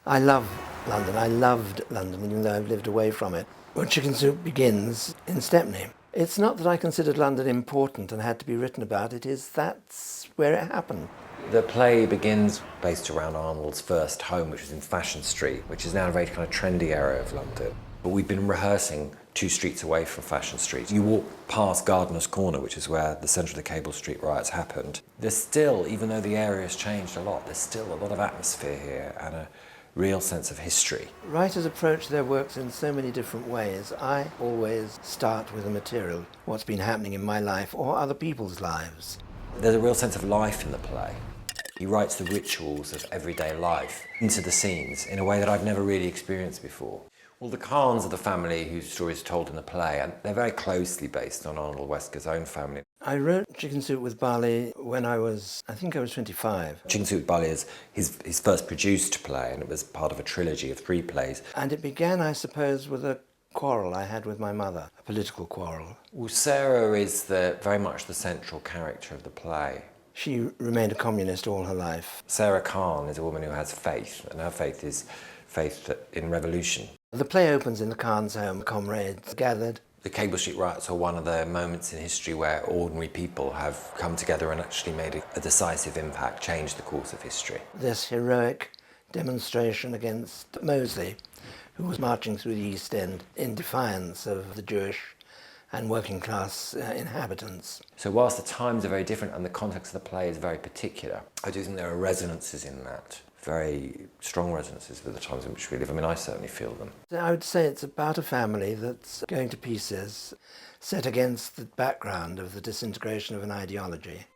I love London. I loved London, even though I've lived away from it. Well, Chicken Soup begins in Stepney. It's not that I considered London important and had to be written about. It is that's where it happened. The play begins based around Arnold's first home, which was in Fashion Street, which is now a very kind of trendy area of London. But we've been rehearsing 2 streets away from Fashion Street. You walk past Gardener's Corner, which is where the centre of the Cable Street riots happened. There's still, even though the area has changed a lot, there's still a lot of atmosphere here and a real sense of history. Writers approach their works in so many different ways. I always start with the material, what's been happening in my life or other people's lives. There's a real sense of life in the play. He writes the rituals of everyday life into the scenes in a way that I've never really experienced before. Well, the Kahns are the family whose story is told in the play, and they're very closely based on Arnold Wesker's own family. I wrote Chicken Soup with Barley when I was 25. Chicken Soup with Barley is his first produced play, and it was part of a trilogy of 3 plays. And it began, I suppose, with a quarrel I had with my mother, a political quarrel. Well, Sarah is very much the central character of the play. She remained a communist all her life. Sarah Kahn is a woman who has faith, and her faith is faith in revolution. The play opens in the Khan's home, comrades gathered. The Cable Street riots are one of the moments in history where ordinary people have come together and actually made a decisive impact, changed the course of history. This heroic demonstration against Mosley, who was marching through the East End in defiance of the Jewish and working class inhabitants. So whilst the times are very different and the context of the play is very particular, I do think there are resonances in that, very strong resonances with the times in which we live. I mean, I certainly feel them. I would say it's about a family that's going to pieces, set against the background of the disintegration of an ideology.